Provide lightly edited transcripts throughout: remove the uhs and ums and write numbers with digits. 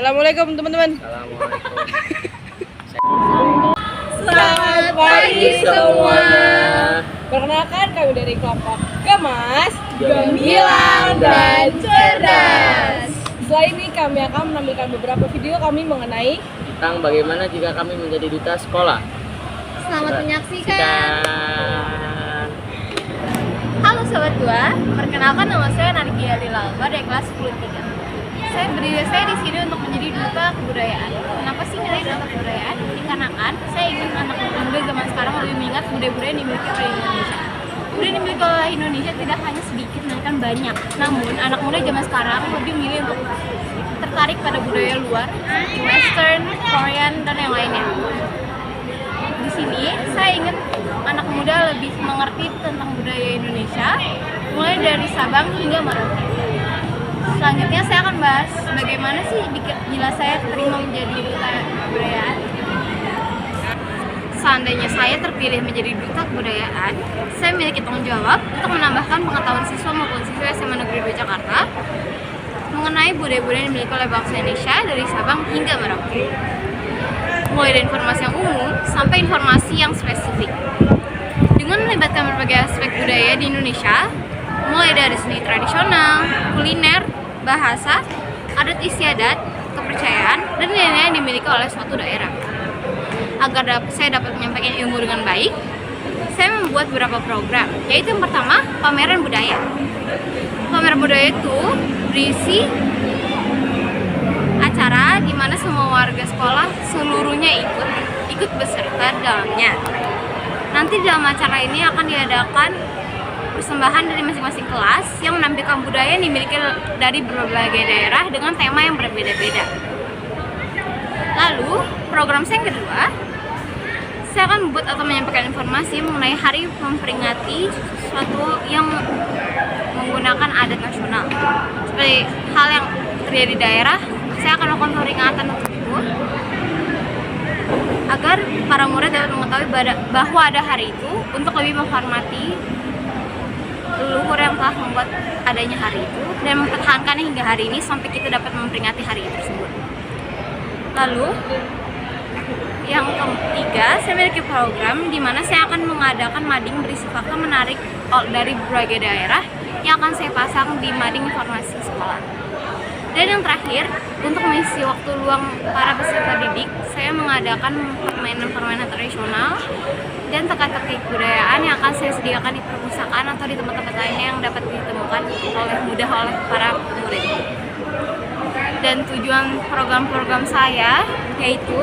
Assalamualaikum teman-teman. Assalamualaikum. Selamat pagi semua. Perkenalkan kami dari kelompok Gemas, Gemilang dan Cerdas. Setelah ini kami akan menampilkan beberapa video kami mengenai Tentang bagaimana jika kami menjadi duta sekolah. Selamat menyaksikan. Halo Sobat Gua, perkenalkan nama saya Nargia Lilalba dari kelas 10-3. Saya di sini untuk menjadi duta kebudayaan. Kenapa sih milih duta kebudayaan? Dikarenakan saya ingin anak muda zaman sekarang lebih mengingat budaya-budaya yang dimiliki oleh Indonesia. Budaya yang dimiliki oleh Indonesia tidak hanya sedikit, melainkan banyak. Namun anak muda zaman sekarang lebih memilih untuk tertarik pada budaya luar, Western, Korean, dan yang lainnya. Di sini saya ingin anak muda lebih mengerti tentang budaya Indonesia, mulai dari Sabang hingga Merauke. Selanjutnya saya akan bahas bagaimana sih bila saya terima menjadi duta kebudayaan. Seandainya saya terpilih menjadi duta kebudayaan, saya memiliki tanggung jawab untuk menambahkan pengetahuan siswa maupun siswa SMA Negeri 2 Jakarta mengenai budaya-budaya yang dimiliki oleh bangsa Indonesia dari Sabang hingga Merauke. Mulai dari informasi yang umum sampai informasi yang spesifik. Dengan melibatkan berbagai aspek budaya di Indonesia, mulai dari seni tradisional, kuliner, bahasa, adat istiadat, kepercayaan, dan lain-lain yang dimiliki oleh suatu daerah. Agar saya dapat menyampaikan ilmu dengan baik, saya membuat beberapa program, yaitu yang pertama, pameran budaya. Pameran budaya itu berisi acara di mana semua warga sekolah seluruhnya ikut beserta di dalamnya. Nanti dalam acara ini akan diadakan persembahan dari masing-masing kelas yang menampilkan budaya yang dimiliki dari berbagai daerah dengan tema yang berbeda-beda. Lalu, program saya yang kedua, saya akan membuat atau menyampaikan informasi mengenai hari memperingati sesuatu yang menggunakan adat nasional. Seperti hal yang terjadi di daerah, saya akan melakukan peringatan untuk itu, agar para murid dapat mengetahui bahwa ada hari itu untuk lebih menghormati leluhur yang telah membuat adanya hari itu dan mempertahankannya hingga hari ini sampai kita dapat memperingati hari tersebut. Lalu yang ketiga, saya memiliki program di mana saya akan mengadakan mading berisi fakta menarik dari berbagai daerah yang akan saya pasang di mading informasi sekolah. Dan yang terakhir, untuk mengisi waktu luang para peserta didik, saya mengadakan permainan-permainan tradisional dan teka-teki kebudayaan yang akan saya sediakan di perpustakaan atau di tempat-tempat lainnya yang dapat ditemukan mudah oleh para murid. Dan tujuan program-program saya yaitu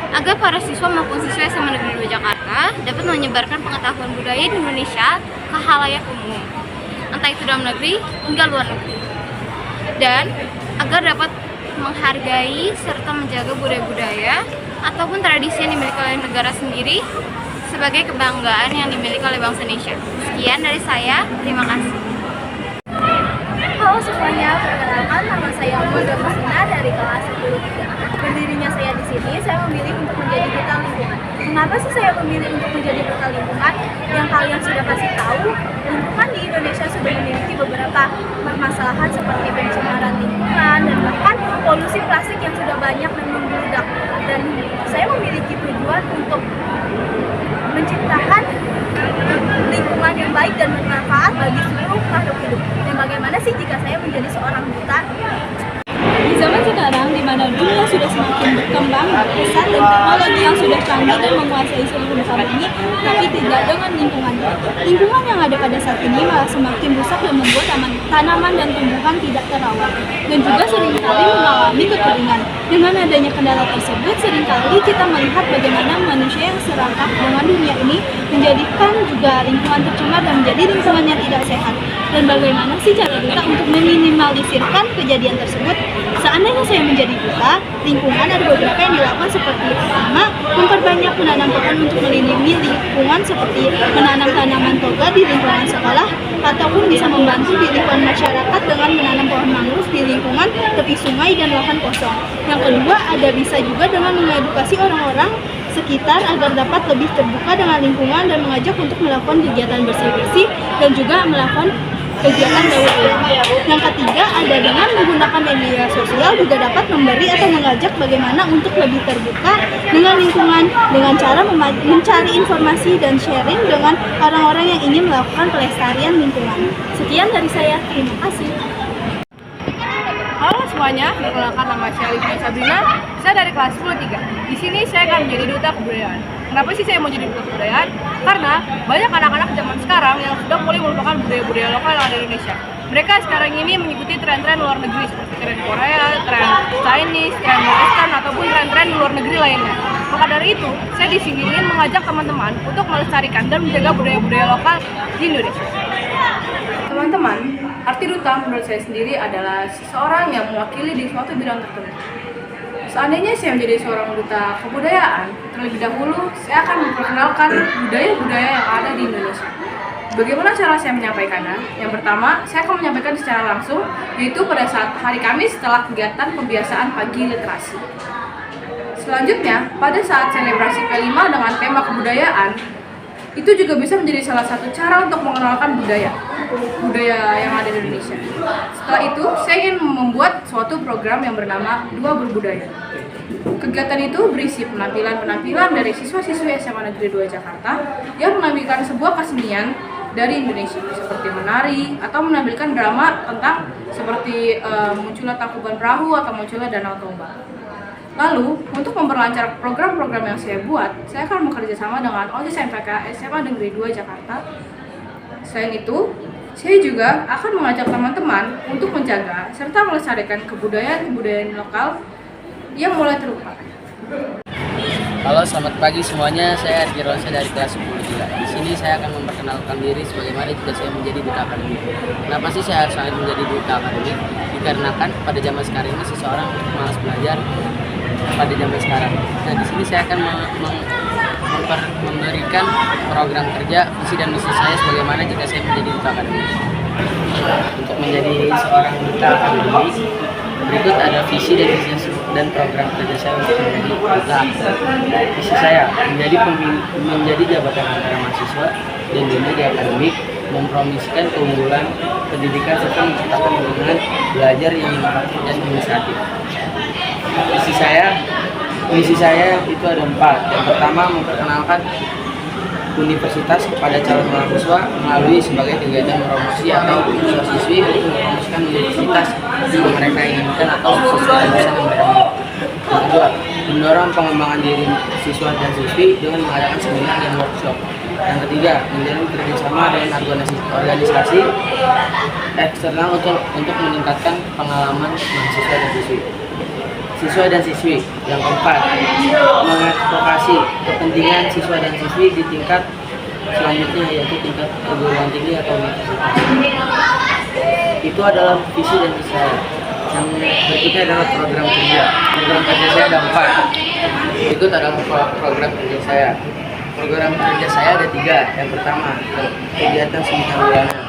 agar para siswa maupun siswa SMA Negeri 2 Jakarta dapat menyebarkan pengetahuan budaya di Indonesia ke khalayak umum, entah itu dalam negeri hingga luar negeri. Dan agar dapat menghargai serta menjaga budaya-budaya ataupun tradisi yang dimiliki oleh negara sendiri sebagai kebanggaan yang dimiliki oleh bangsa Indonesia. Sekian dari saya, terima kasih. Halo semuanya, perkenalkan nama saya Amanda Musina dari kelas 10-3. Berdirinya saya di sini, saya memilih untuk menjadi duta lingkungan. Mengapa sih saya memilih untuk menjadi duta lingkungan? Yang kalian sudah pasti tahu, lingkungan di Indonesia sudah memiliki beberapa permasalahan seperti pencemaran lingkungan dan bahkan polusi plastik yang sudah banyak dan membludak. Dan saya memiliki tujuan untuk menciptakan lingkungan yang baik dan bermanfaat bagi seluruh makhluk hidup. Dan bagaimana sih jika saya menjadi seorang duta? Di zaman sekarang, di mana dunia sudah semakin berkembang, pesat, dan teknologi yang sudah canggih dan menguasai seluruh muka bumi, tapi tidak dengan lingkungan. Lingkungan yang ada pada saat ini malah semakin rusak dan membuat tanaman dan tumbuhan tidak terawat, dan juga seringkali mengalami kekeringan. Dengan adanya kendala tersebut, seringkali kita melihat bagaimana manusia yang serakah dengan dunia ini menjadikan juga lingkungan tercemar dan menjadi lingkungan yang tidak sehat. Dan bagaimana sih cara duta untuk meminimalisirkan kejadian tersebut? Seandainya saya menjadi duta lingkungan, ada beberapa yang dilakukan seperti pertama, memperbanyak menanam pohon untuk melindungi lingkungan seperti menanam tanaman toga di lingkungan sekolah, ataupun bisa membantu di lingkungan masyarakat dengan menanam pohon mangrove di lingkungan tepi sungai dan lahan kosong. Yang kedua, ada bisa juga dengan mengedukasi orang-orang sekitar agar dapat lebih terbuka dengan lingkungan dan mengajak untuk melakukan kegiatan bersih-bersih dan juga melakukan kegiatan daur ulang. Yang ketiga, ada dengan menggunakan media sosial juga dapat memberi atau mengajak bagaimana untuk lebih terbuka dengan lingkungan dengan cara mencari informasi dan sharing dengan orang-orang yang ingin melakukan pelestarian lingkungan. Sekian dari saya, terima kasih. Halo semuanya, perkenalkan nama saya Livia Sabrina. Saya dari kelas 10-3. Di sini saya akan menjadi duta kebudayaan. Kenapa sih saya mau jadi duta kebudayaan? Karena banyak anak-anak zaman sekarang yang sudah mulai melupakan budaya-budaya lokal yang ada di Indonesia. Mereka sekarang ini mengikuti tren-tren luar negeri seperti tren Korea, tren Chinese, tren Western, ataupun tren-tren luar negeri lainnya. Maka dari itu, saya di sini ingin mengajak teman-teman untuk melestarikan dan menjaga budaya-budaya lokal di Indonesia. Teman-teman, arti duta menurut saya sendiri adalah seseorang yang mewakili di suatu bidang tertentu. Seandainya saya menjadi seorang duta kebudayaan, terlebih dahulu saya akan memperkenalkan budaya-budaya yang ada di Indonesia. Bagaimana cara saya menyampaikannya? Yang pertama, saya akan menyampaikan secara langsung, yaitu pada saat hari Kamis setelah kegiatan pembiasaan pagi literasi. Selanjutnya, pada saat selebrasi K5 dengan tema kebudayaan, itu juga bisa menjadi salah satu cara untuk mengenalkan budaya yang ada di Indonesia. Setelah itu, saya ingin membuat suatu program yang bernama Dua Berbudaya. Kegiatan itu berisi penampilan-penampilan dari siswa-siswi SMA Negeri 2 Jakarta yang menampilkan sebuah kesenian dari Indonesia, seperti menari atau menampilkan drama tentang seperti munculnya Tangkuban Perahu atau munculnya Danau Toba. Lalu, untuk memperlancar program-program yang saya buat, saya akan bekerja sama dengan OSIS MPK SMA Negeri 2 Jakarta. Selain itu, saya juga akan mengajak teman-teman untuk menjaga serta melestarikan kebudayaan-kebudayaan lokal yang mulai terlupakan. Halo, selamat pagi semuanya. Saya Arki Ronsa dari kelas 10-3. Di sini saya akan memperkenalkan diri sebagaimana jika saya menjadi duta akademik. Kenapa sih saya harus menjadi duta akademik? Dikarenakan pada zaman sekarang ini seseorang malas belajar pada zaman sekarang. Nah, di sini saya akan memberikan program kerja, visi dan misi saya sebagaimana jika saya menjadi duta akademik. Untuk menjadi seorang duta akademik, berikut ada visi dan program kerja saya untuk menjadi duta. Visi saya menjadi jabatan antara mahasiswa dan dunia akademik, mempromosikan keunggulan pendidikan serta menciptakan lingkungan belajar yang inovatif dan inisiatif. Misi saya itu ada 4. Yang pertama, memperkenalkan universitas kepada calon mahasiswa melalui sebagai kegiatan promosi atau siswa-siswi untuk mempromosikan universitas yang mereka inginkan atau sesuai jurusan yang mereka mau. Yang kedua, mendorong pengembangan diri siswa dan siswi dengan mengadakan seminar dan workshop. Yang ketiga, menjalin kerjasama dengan organisasi eksternal untuk meningkatkan pengalaman mahasiswa dan siswi. Yang keempat, mengadvokasi kepentingan siswa dan siswi di tingkat selanjutnya, yaitu tingkat perguruan tinggi atau universitas. Itu adalah visi dan misi saya. Yang berikutnya adalah program kerja. Program kerja saya ada 4. Berikut adalah program kerja saya. Program kerja saya ada 3. Yang pertama, kegiatan seminar bulanan.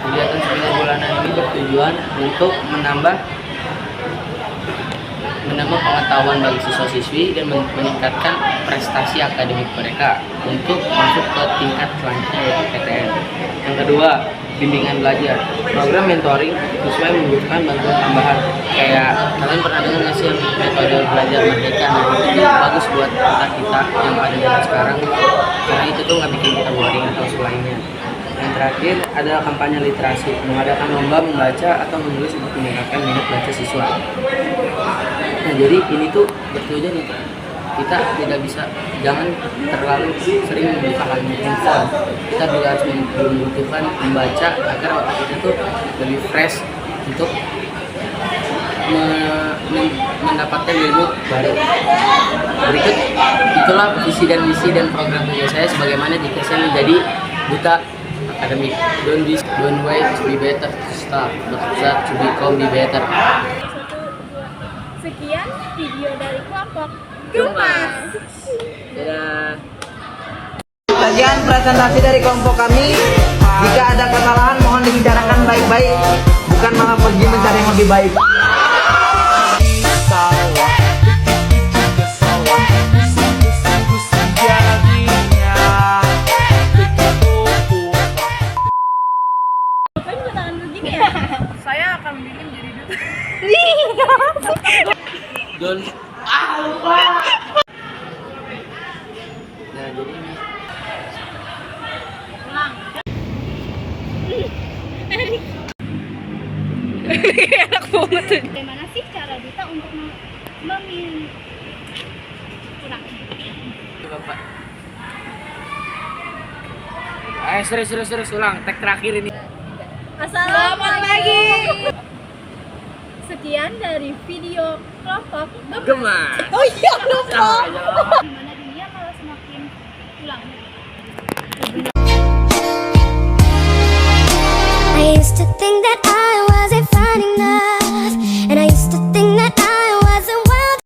Kegiatan seminar bulanan ini bertujuan untuk menambah pengetahuan bagi siswa-siswi dan meningkatkan prestasi akademik mereka untuk masuk ke tingkat selanjutnya, yaitu PTN. Yang kedua, bimbingan belajar. Program mentoring siswa yang membutuhkan bantuan tambahan. Kayak kalian pernah dengar nggak sih metode belajar merdeka? Nah, itu bagus buat kita yang ada zaman sekarang, karena itu tuh nggak bikin kita boring atau selainnya. Yang terakhir adalah kampanye literasi, mengadakan lomba membaca atau menulis untuk meningkatkan minat baca siswa. Nah, jadi ini tuh bertujuan untuk kita jangan terlalu sering membuka handphone. Kita juga harus membutuhkan membaca agar otak kita tuh lebih fresh untuk mendapatkan ilmu baru. Berikut itulah visi dan misi dan program kerja saya sebagaimana jika saya menjadi duta akademik. Don't wait to be better to start, but start to become be better. Sekian video dari kelompok Gemas. Dadah. Bagian presentasi dari kelompok kami, jika ada kesalahan mohon dibicarakan baik-baik, bukan malah pergi mencari yang lebih baik. Ngapain tangan Don. Nah, jadi ini Enak banget tuh. Bagaimana sih cara Dita untuk memilih kurang? Bapak. Ayo serius ulang, tag terakhir ini. Selamat pagi. Sekian dari video kelompok Gemas. Oh iya lupa. Gimana dunia kalau semakin pulang. I used to think that I